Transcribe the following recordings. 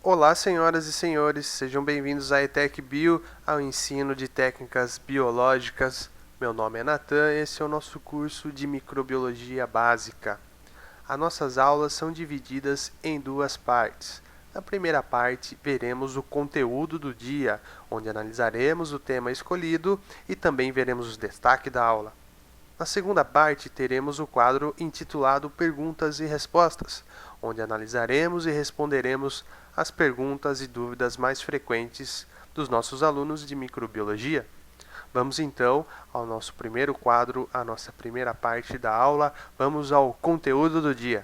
Olá, senhoras e senhores, sejam bem-vindos à ETEC Bio, ao ensino de técnicas biológicas. Meu nome é Natan e esse é o nosso curso de microbiologia básica. As nossas aulas são divididas em duas partes. Na primeira parte, veremos o conteúdo do dia, onde analisaremos o tema escolhido e também veremos os destaques da aula. Na segunda parte, teremos o quadro intitulado Perguntas e Respostas, onde analisaremos e responderemos as perguntas e dúvidas mais frequentes dos nossos alunos de microbiologia. Vamos então ao nosso primeiro quadro, a nossa primeira parte da aula. Vamos ao conteúdo do dia.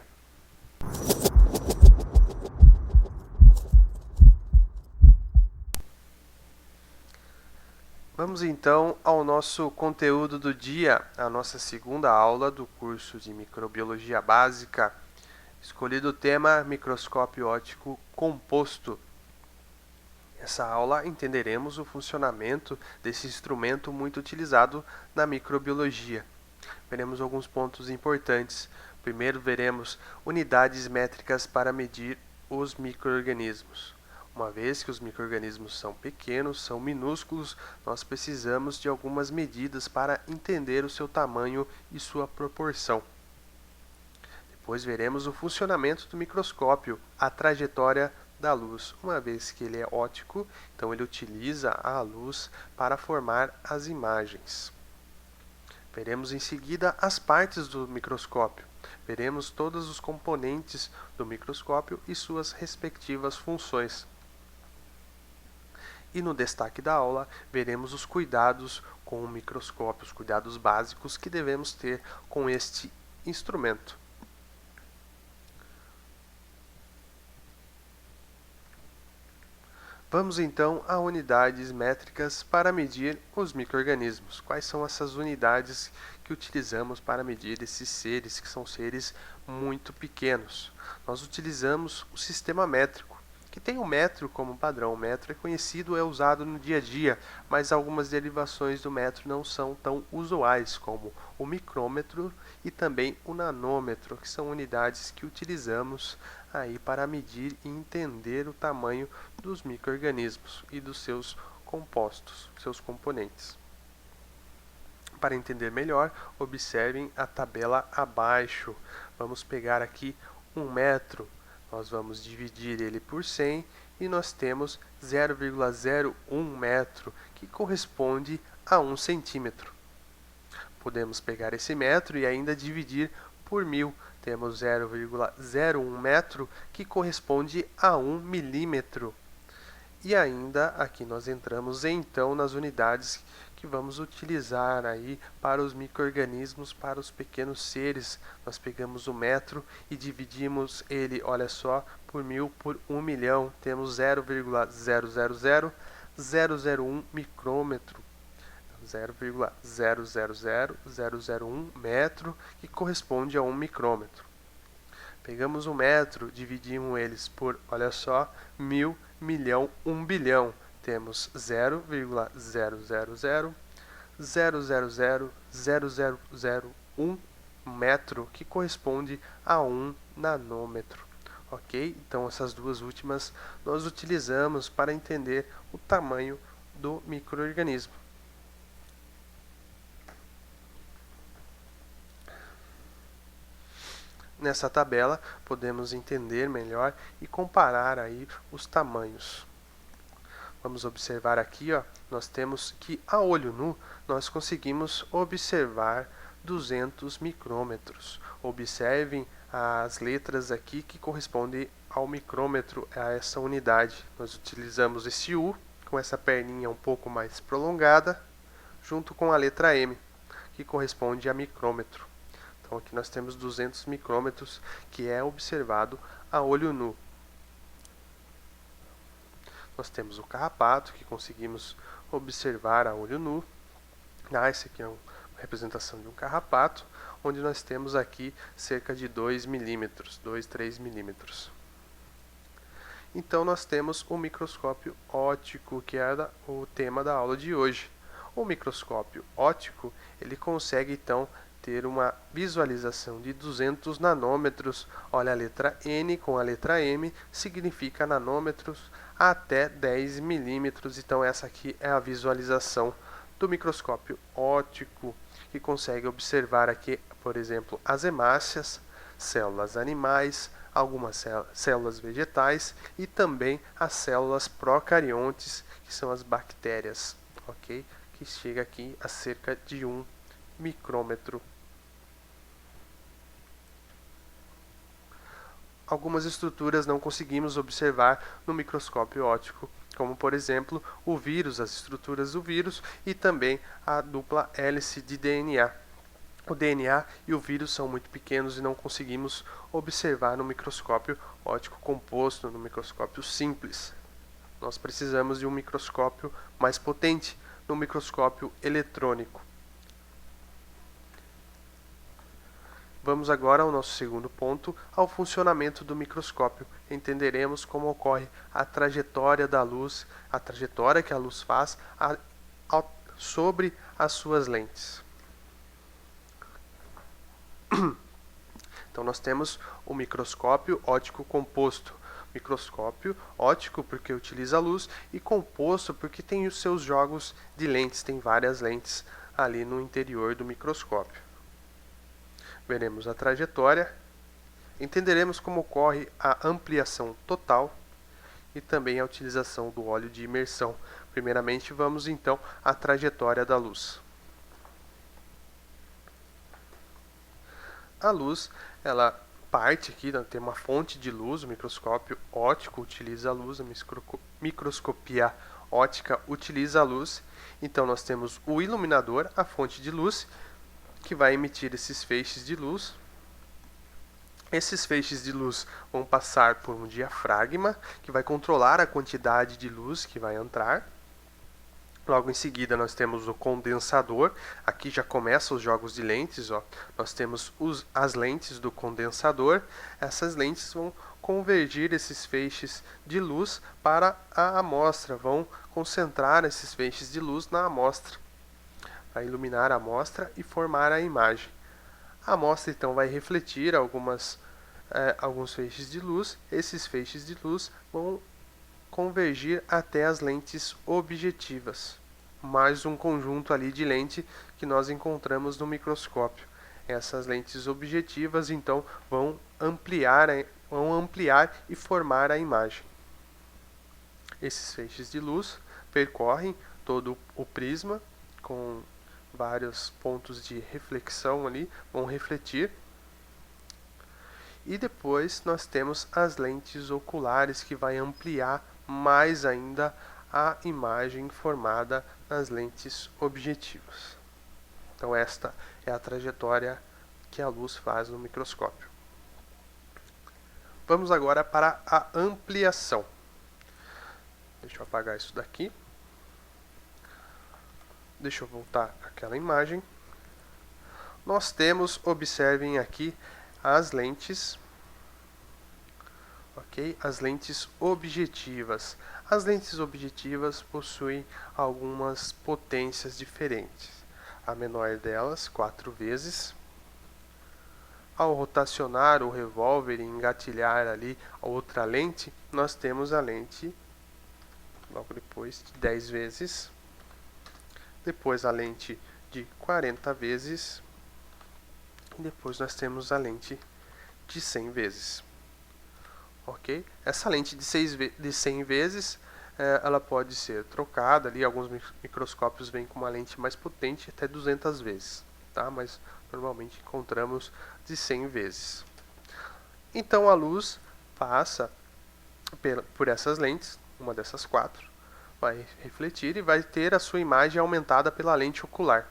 Vamos então ao nosso conteúdo do dia, a nossa segunda aula do curso de microbiologia básica. Escolhido o tema microscópio óptico composto. Nessa aula entenderemos o funcionamento desse instrumento muito utilizado na microbiologia. Veremos alguns pontos importantes. Primeiro veremos unidades métricas para medir os micro-organismos. Uma vez que os micro-organismos são pequenos, são minúsculos, nós precisamos de algumas medidas para entender o seu tamanho e sua proporção. Depois veremos o funcionamento do microscópio, a trajetória da luz. Uma vez que ele é óptico, então ele utiliza a luz para formar as imagens. Veremos em seguida as partes do microscópio. Veremos todos os componentes do microscópio e suas respectivas funções. E no destaque da aula, veremos os cuidados com o microscópio, os cuidados básicos que devemos ter com este instrumento. Vamos então a unidades métricas para medir os micro-organismos. Quais são essas unidades que utilizamos para medir esses seres, que são seres muito pequenos? Nós utilizamos o sistema métrico, que tem o metro como padrão. O metro é conhecido, é usado no dia a dia, mas algumas derivações do metro não são tão usuais, como o micrômetro e também o nanômetro, que são unidades que utilizamos aí para medir e entender o tamanho dos micro-organismos e dos seus compostos, seus componentes. Para entender melhor, observem a tabela abaixo. Vamos pegar aqui 1 metro. Nós vamos dividir ele por 100 e nós temos 0,01 metro, que corresponde a 1 centímetro. Podemos pegar esse metro e ainda dividir por 1000. Temos 0,01 metro, que corresponde a 1 milímetro. E ainda aqui nós entramos então nas unidades que vamos utilizar aí para os micro-organismos, para os pequenos seres. Nós pegamos o metro e dividimos ele, olha só, por 1000 por 1 milhão. Temos 0,000001 micrômetro. 0,000001 metro, que corresponde a 1 micrômetro. Pegamos o metro, dividimos eles por, olha só, 1000, milhão, 1 bilhão. Temos 0,000000001 metro, que corresponde a 1 nanômetro. Ok? Então, essas duas últimas nós utilizamos para entender o tamanho do micro-organismo. Nessa tabela, podemos entender melhor e comparar aí os tamanhos. Vamos observar aqui, ó, nós temos que a olho nu, nós conseguimos observar 200 micrômetros. Observem as letras aqui que correspondem ao micrômetro, a essa unidade. Nós utilizamos esse U, com essa perninha um pouco mais prolongada, junto com a letra M, que corresponde a micrômetro. Então aqui nós temos 200 micrômetros, que é observado a olho nu. Nós temos o carrapato, que conseguimos observar a olho nu. Esse aqui é uma representação de um carrapato, onde nós temos aqui cerca de 2 milímetros, 2, 3 milímetros. Então nós temos o microscópio óptico, que era o tema da aula de hoje. O microscópio óptico, ele consegue então ter uma visualização de 200 nanômetros. Olha, a letra N com a letra M significa nanômetros até 10 milímetros. Então essa aqui é a visualização do microscópio óptico, que consegue observar aqui, por exemplo, as hemácias, células animais, algumas células vegetais e também as células procariontes, que são as bactérias, ok? Que chega aqui a cerca de 1 micrômetro. Algumas estruturas não conseguimos observar no microscópio óptico, como por exemplo o vírus, as estruturas do vírus e também a dupla hélice de DNA. O DNA e o vírus são muito pequenos e não conseguimos observar no microscópio óptico composto, no microscópio simples. Nós precisamos de um microscópio mais potente, no microscópio eletrônico. Vamos agora ao nosso segundo ponto, ao funcionamento do microscópio. Entenderemos como ocorre a trajetória da luz, a trajetória que a luz faz sobre as suas lentes. Então nós temos o microscópio óptico composto. Microscópio óptico porque utiliza a luz e composto porque tem os seus jogos de lentes, tem várias lentes ali no interior do microscópio. Veremos a trajetória, entenderemos como ocorre a ampliação total e também a utilização do óleo de imersão. Primeiramente, vamos então à trajetória da luz. A luz, ela parte aqui, tem uma fonte de luz, o microscópio óptico utiliza a luz, a microscopia óptica utiliza a luz. Então nós temos o iluminador, a fonte de luz, que vai emitir esses feixes de luz. Esses feixes de luz vão passar por um diafragma, que vai controlar a quantidade de luz que vai entrar. Logo em seguida nós temos o condensador, aqui já começam os jogos de lentes, ó. Nós temos as lentes do condensador, essas lentes vão convergir esses feixes de luz para a amostra, vão concentrar esses feixes de luz na amostra, para iluminar a amostra e formar a imagem. A amostra então vai refletir alguns feixes de luz, esses feixes de luz vão convergir até as lentes objetivas, mais um conjunto ali de lente que nós encontramos no microscópio. Essas lentes objetivas então vão ampliar e formar a imagem. Esses feixes de luz percorrem todo o prisma com vários pontos de reflexão ali, vão refletir. E depois nós temos as lentes oculares, que vai ampliar mais ainda a imagem formada nas lentes objetivas. Então esta é a trajetória que a luz faz no microscópio. Vamos agora para a ampliação. Deixa eu apagar isso daqui. Deixa eu voltar àquela imagem. Nós temos, observem aqui, as lentes, ok? As lentes objetivas. As lentes objetivas possuem algumas potências diferentes. A menor delas, 4 vezes. Ao rotacionar o revólver e engatilhar ali a outra lente, nós temos a lente, logo depois, de 10 vezes. Depois a lente de 40 vezes. E depois nós temos a lente de 100 vezes. Ok? Essa lente de 100 vezes, ela pode ser trocada. Ali, alguns microscópios vêm com uma lente mais potente, até 200 vezes. Tá? Mas normalmente encontramos de 100 vezes. Então a luz passa por essas lentes, uma dessas 4. Vai refletir e vai ter a sua imagem aumentada pela lente ocular.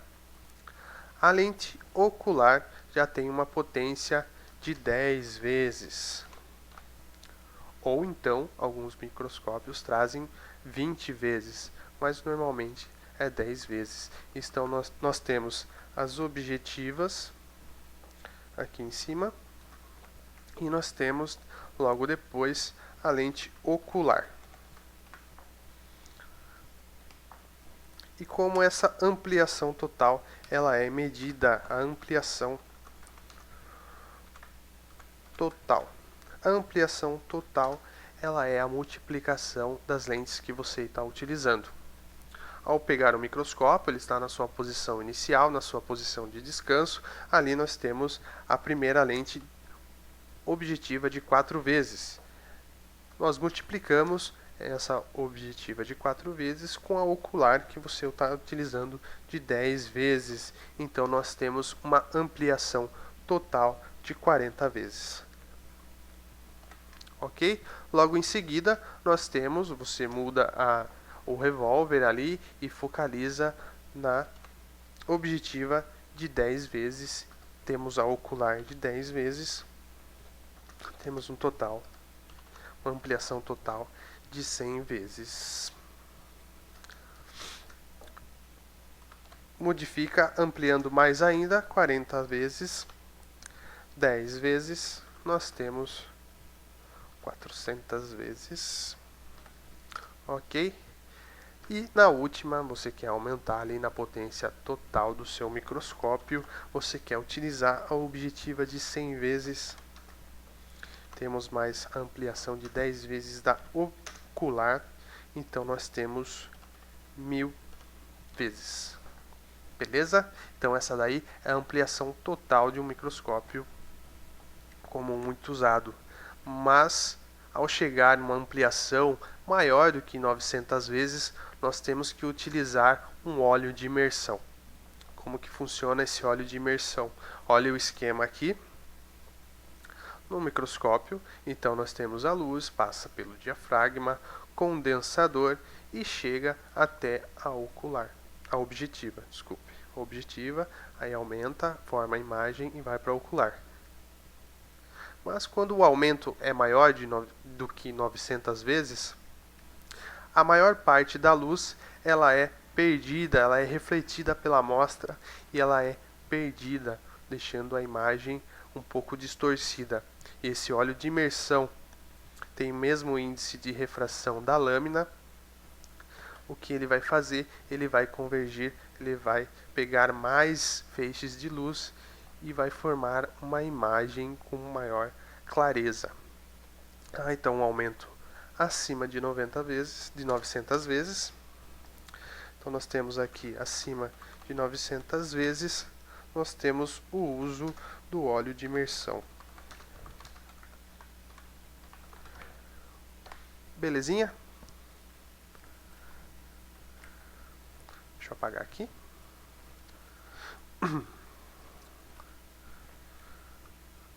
A lente ocular já tem uma potência de 10 vezes. Ou então, alguns microscópios trazem 20 vezes, mas normalmente é 10 vezes. Então nós temos as objetivas aqui em cima e nós temos logo depois a lente ocular. E como essa ampliação total ela é medida a ampliação total. A ampliação total, ela é a multiplicação das lentes que você está utilizando. Ao pegar o microscópio, ele está na sua posição inicial, na sua posição de descanso. Ali nós temos a primeira lente objetiva de 4 vezes. Nós multiplicamos essa objetiva de 4 vezes com a ocular que você está utilizando de 10 vezes. Então nós temos uma ampliação total de 40 vezes. Ok? Logo em seguida, nós temos, você muda o revólver ali e focaliza na objetiva de 10 vezes. Temos a ocular de 10 vezes. Temos um total, uma ampliação total de 100 vezes. Modifica ampliando mais ainda, 40 vezes, 10 vezes, nós temos 400 vezes. Ok? E na última, você quer aumentar ali na potência total do seu microscópio, você quer utilizar a objetiva de 100 vezes. Temos mais a ampliação de 10 vezes da ocular, então nós temos 1000 vezes. Beleza? Então essa daí é a ampliação total de um microscópio comum muito usado. Mas ao chegar em uma ampliação maior do que 900 vezes, nós temos que utilizar um óleo de imersão. Como que funciona esse óleo de imersão? Olha o esquema aqui. No microscópio, então nós temos a luz, passa pelo diafragma, condensador e chega até a ocular, a objetiva, desculpe. A objetiva, aí aumenta, forma a imagem e vai para a ocular. Mas quando o aumento é maior do que 900 vezes, a maior parte da luz ela é perdida, ela é refletida pela amostra e ela é perdida, deixando a imagem um pouco distorcida. Esse óleo de imersão tem o mesmo índice de refração da lâmina. O que ele vai fazer? Ele vai convergir, ele vai pegar mais feixes de luz e vai formar uma imagem com maior clareza. Então um aumento acima de 90 vezes, de 900 vezes. Então nós temos aqui acima de 900 vezes, nós temos o uso do óleo de imersão. Belezinha? Deixa eu apagar aqui.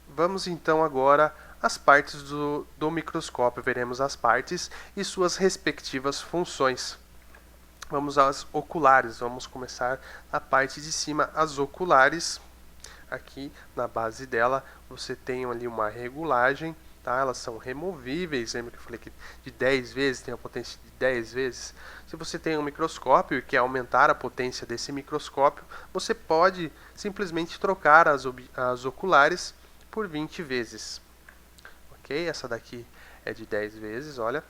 Vamos então agora às partes do microscópio. Veremos as partes e suas respectivas funções. Vamos às oculares. Vamos começar na parte de cima, as oculares. Aqui na base dela você tem ali uma regulagem. Tá? Elas são removíveis, lembra que eu falei que de 10 vezes, tem a potência de 10 vezes. Se você tem um microscópio e quer aumentar a potência desse microscópio, você pode simplesmente trocar as oculares por 20 vezes. Ok? Essa daqui é de 10 vezes, olha.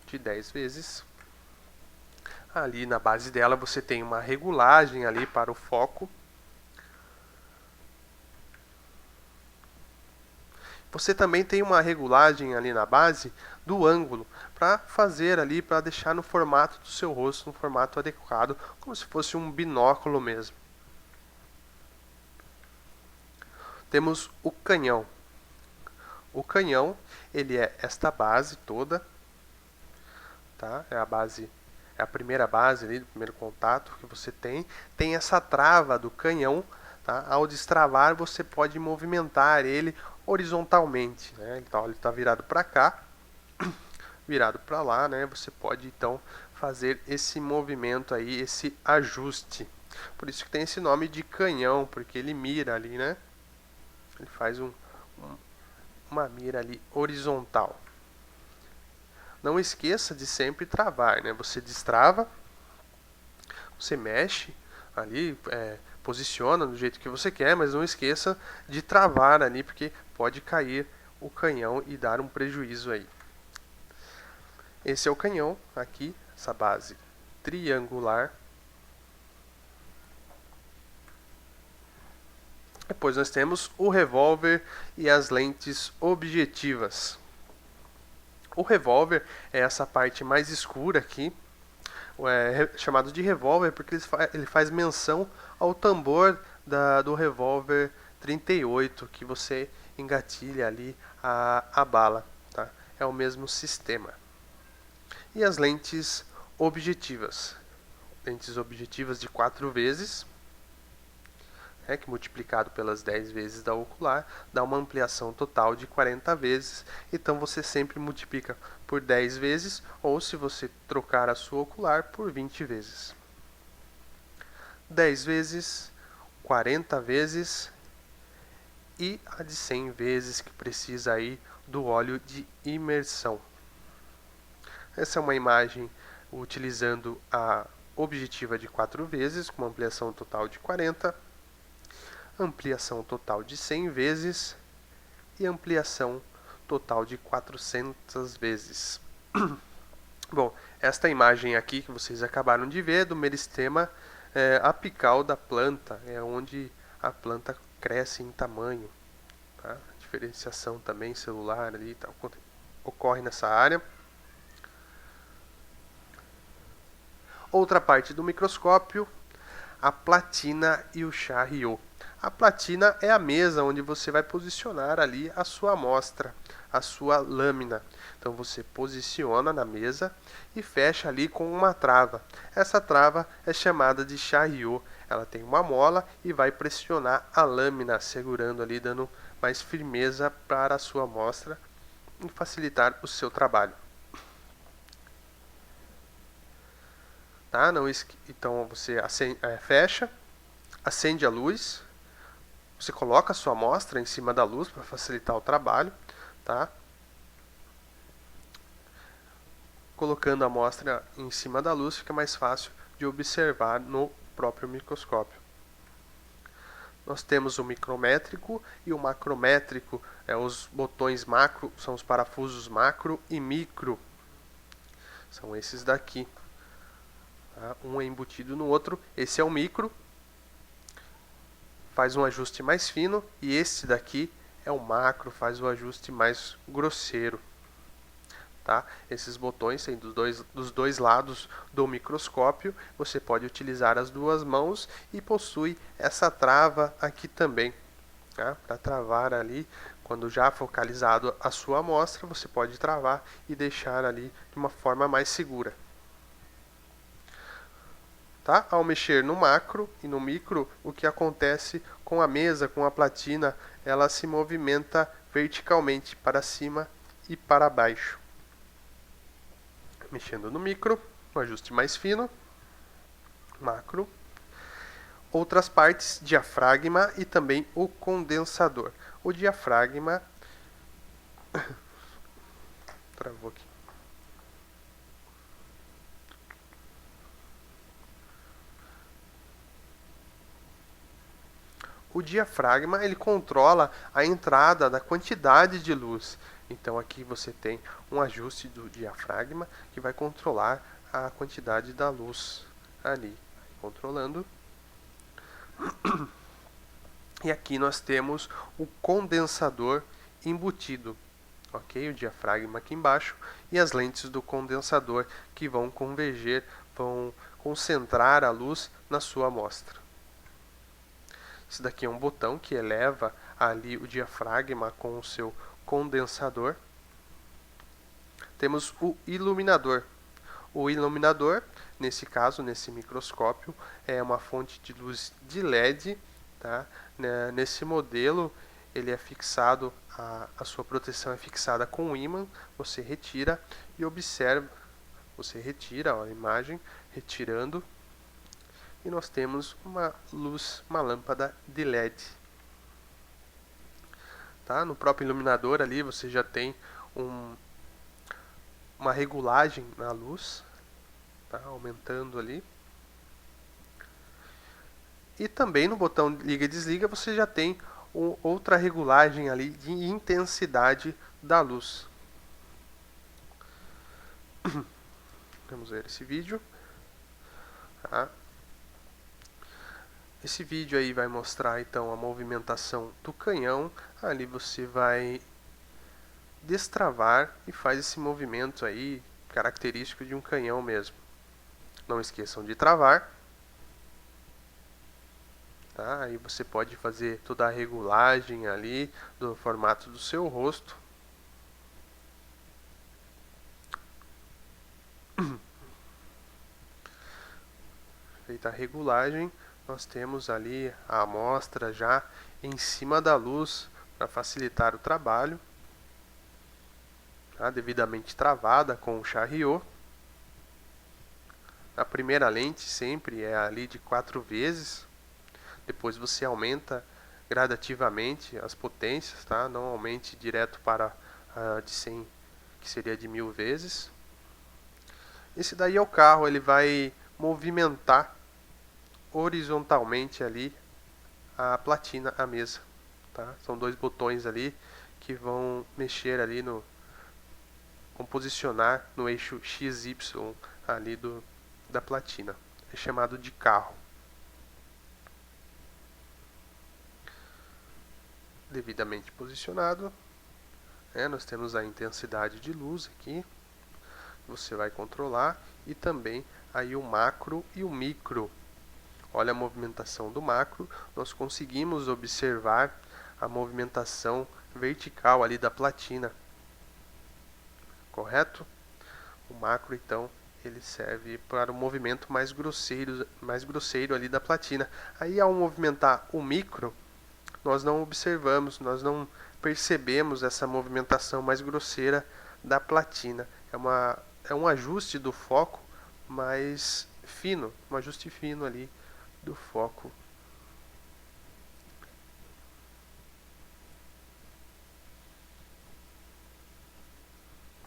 De 10 vezes. Ali na base dela você tem uma regulagem ali para o foco. Você também tem uma regulagem ali na base do ângulo para fazer ali, para deixar no formato do seu rosto, no formato adequado, como se fosse um binóculo mesmo. Temos o canhão. O canhão, ele é esta base toda, tá? É a base, é a primeira base ali, do primeiro contato que você tem. Tem essa trava do canhão, tá? Ao destravar, você pode movimentar ele horizontalmente, né? Então ele está virado para cá, virado para lá, né? Você pode então fazer esse movimento aí, esse ajuste. Por isso que tem esse nome de canhão, porque ele mira ali, né? Ele faz uma mira ali horizontal. Não esqueça de sempre travar, né? Você destrava, você mexe ali, posiciona do jeito que você quer, mas não esqueça de travar ali, porque pode cair o canhão e dar um prejuízo aí. Esse é o canhão aqui, essa base triangular. Depois nós temos o revólver e as lentes objetivas. O revólver é essa parte mais escura aqui, chamado de revólver porque ele faz menção ao tambor do revólver 38 que você engatilha ali a bala. Tá? É o mesmo sistema. E as lentes objetivas. Lentes objetivas de 4 vezes, que multiplicado pelas 10 vezes da ocular, dá uma ampliação total de 40 vezes. Então você sempre multiplica por 10 vezes, ou se você trocar a sua ocular, por 20 vezes. 10 vezes, 40 vezes e a de 100 vezes, que precisa aí do óleo de imersão. Essa é uma imagem utilizando a objetiva de 4 vezes, com uma ampliação total de 40, ampliação total de 100 vezes e ampliação total de 400 vezes. Bom, esta imagem aqui que vocês acabaram de ver do meristema apical da planta, é onde a planta cresce em tamanho. Tá? Diferenciação também celular ali, tá? Ocorre nessa área. Outra parte do microscópio, a platina e o Charriot. A platina é a mesa onde você vai posicionar ali a sua amostra, a sua lâmina. Então você posiciona na mesa e fecha ali com uma trava. Essa trava é chamada de Charriot. Ela tem uma mola e vai pressionar a lâmina, segurando ali, dando mais firmeza para a sua amostra e facilitar o seu trabalho. Tá? Então você fecha, acende a luz, você coloca a sua amostra em cima da luz para facilitar o trabalho. Tá? Colocando a amostra em cima da luz fica mais fácil de observar no próprio microscópio. Nós temos o micrométrico e o macrométrico. Os botões macro são os parafusos macro e micro. São esses daqui. Tá? Um é embutido no outro. Esse é o micro. Faz um ajuste mais fino. E esse daqui é o macro. Faz o ajuste mais grosseiro. Tá? Esses botões têm dos dois lados do microscópio. Você pode utilizar as duas mãos e possui essa trava aqui também. Tá? Para travar ali, quando já focalizado a sua amostra, você pode travar e deixar ali de uma forma mais segura. Tá? Ao mexer no macro e no micro, o que acontece com a mesa, com a platina, ela se movimenta verticalmente para cima e para baixo. Mexendo no micro, um ajuste mais fino, macro. Outras partes, diafragma e também o condensador. O diafragma... Travou aqui. O diafragma ele controla a entrada da quantidade de luz. Então aqui você tem um ajuste do diafragma que vai controlar a quantidade da luz ali, controlando. E aqui nós temos o condensador embutido, ok? O diafragma aqui embaixo e as lentes do condensador que vão converger, vão concentrar a luz na sua amostra. Esse daqui é um botão que eleva ali o diafragma com o seu condensador. Temos o iluminador. O iluminador, nesse caso, nesse microscópio, é uma fonte de luz de LED. Tá? Nesse modelo, ele é fixado, a sua proteção é fixada com um ímã. Você retira e observa. Você retira a imagem, retirando. E nós temos uma luz, uma lâmpada de LED. Tá? No próprio iluminador ali você já tem uma regulagem na luz, tá? Aumentando ali. E também no botão liga e desliga você já tem outra regulagem ali de intensidade da luz. Vamos ver esse vídeo. Tá? Esse vídeo aí vai mostrar então a movimentação do canhão. Ali você vai destravar e faz esse movimento aí característico de um canhão mesmo. Não esqueçam de travar. Tá? Aí você pode fazer toda a regulagem ali do formato do seu rosto. Feita a regulagem, nós temos ali a amostra já em cima da luz para facilitar o trabalho, tá? Devidamente travada com o charriot. A primeira lente sempre é ali de 4 vezes, depois você aumenta gradativamente as potências, tá? Não aumente direto para de 100, que seria de 1000 vezes. Esse daí é o carro, ele vai movimentar horizontalmente ali a platina, a mesa, tá? São 2 botões ali que vão mexer ali vão posicionar no eixo XY ali da platina. É chamado de carro. Devidamente posicionado, nós temos a intensidade de luz aqui, você vai controlar, e também aí o macro e o micro. Olha a movimentação do macro, nós conseguimos observar a movimentação vertical ali da platina, correto? O macro então ele serve para o movimento mais grosseiro ali da platina. Aí ao movimentar o micro, nós não observamos, nós não percebemos essa movimentação mais grosseira da platina. É um ajuste do foco mais fino, um ajuste fino ali do foco.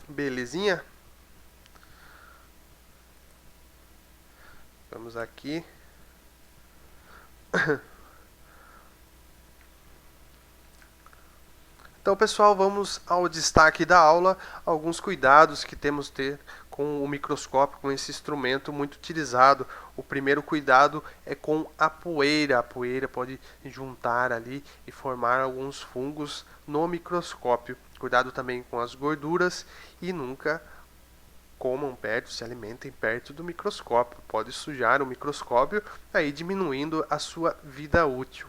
Belezinha? Vamos aqui. Então, pessoal, vamos ao destaque da aula, alguns cuidados que temos que ter com o microscópio, com esse instrumento muito utilizado. O primeiro cuidado é com a poeira. A poeira pode juntar ali e formar alguns fungos no microscópio. Cuidado também com as gorduras e nunca comam perto, se alimentem perto do microscópio. Pode sujar o microscópio, aí diminuindo a sua vida útil.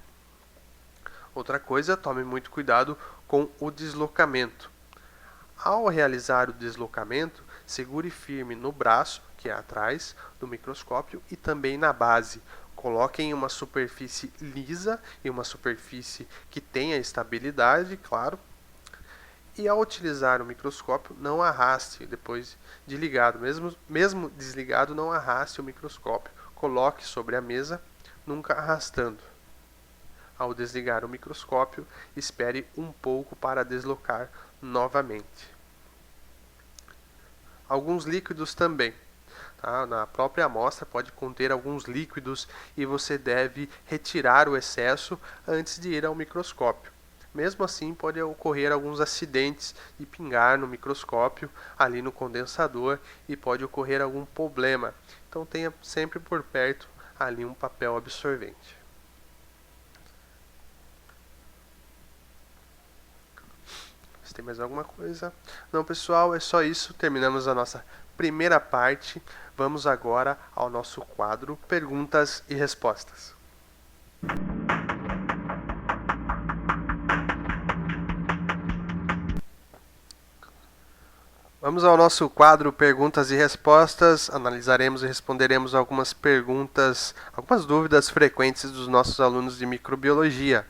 Outra coisa, tome muito cuidado com o deslocamento. Ao realizar o deslocamento, segure firme no braço, que é atrás do microscópio, e também na base. Coloque em uma superfície lisa e uma superfície que tenha estabilidade, claro. E ao utilizar o microscópio, não arraste depois de ligado. Mesmo desligado, não arraste o microscópio. Coloque sobre a mesa, nunca arrastando. Ao desligar o microscópio, espere um pouco para deslocar novamente. Alguns líquidos também. Tá? Na própria amostra pode conter alguns líquidos e você deve retirar o excesso antes de ir ao microscópio. Mesmo assim, pode ocorrer alguns acidentes e pingar no microscópio, ali no condensador, e pode ocorrer algum problema. Então tenha sempre por perto ali um papel absorvente. Tem mais alguma coisa? Não, pessoal, é só isso. Terminamos a nossa primeira parte. Vamos agora ao nosso quadro Perguntas e Respostas. Vamos ao nosso quadro Perguntas e Respostas. Analisaremos e responderemos algumas perguntas, algumas dúvidas frequentes dos nossos alunos de microbiologia.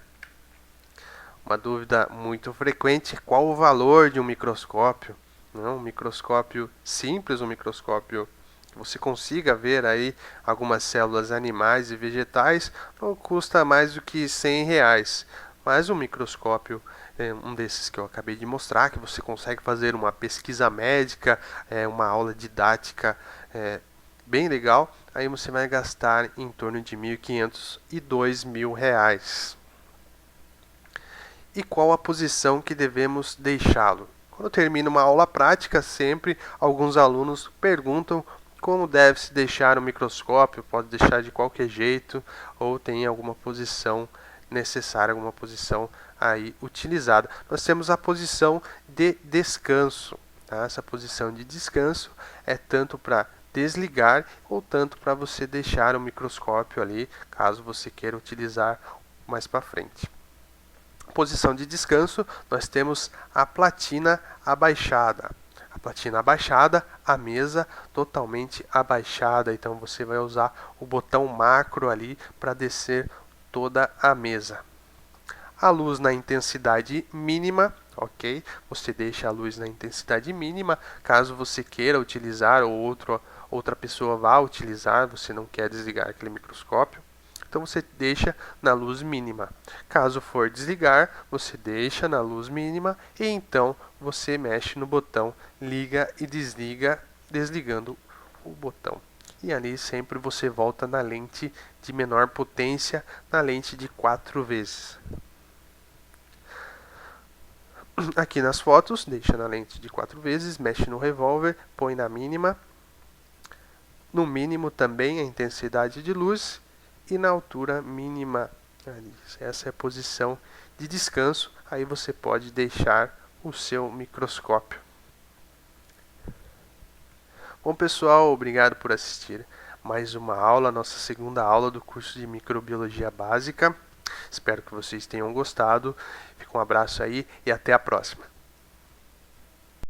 Uma dúvida muito frequente: qual o valor de um microscópio? Um microscópio simples, um microscópio que você consiga ver aí algumas células animais e vegetais, não custa mais do que R$100. Mas um microscópio, um desses que eu acabei de mostrar, que você consegue fazer uma pesquisa médica, uma aula didática bem legal, aí você vai gastar em torno de R$1.500 e R$2.000. E qual a posição que devemos deixá-lo? Quando termina uma aula prática, sempre alguns alunos perguntam Como deve-se deixar o microscópio, pode deixar de qualquer jeito ou tem alguma posição necessária, alguma posição aí utilizada. Nós temos a posição de descanso. Tá? Essa posição de descanso é tanto para desligar ou tanto para você deixar o microscópio ali, caso você queira utilizar mais para frente. Posição de descanso, nós temos a platina abaixada. A platina abaixada, a mesa totalmente abaixada, então você vai usar o botão macro ali para descer toda a mesa. A luz na intensidade mínima, ok? Você deixa a luz na intensidade mínima, caso você queira utilizar ou outra pessoa vá utilizar, você não quer desligar aquele microscópio. Então você deixa na luz mínima. Caso for desligar, você deixa na luz mínima e então você mexe no botão liga e desliga, desligando o botão. E ali sempre você volta na lente de menor potência, na lente de 4 vezes. Aqui nas fotos, deixa na lente de 4 vezes, mexe no revólver, põe na mínima. No mínimo também a intensidade de luz e na altura mínima. Essa é a posição de descanso. Aí você pode deixar o seu microscópio. Bom, pessoal, obrigado por assistir mais uma aula, nossa segunda aula do curso de Microbiologia Básica. Espero que vocês tenham gostado. Fica um abraço aí e até a próxima.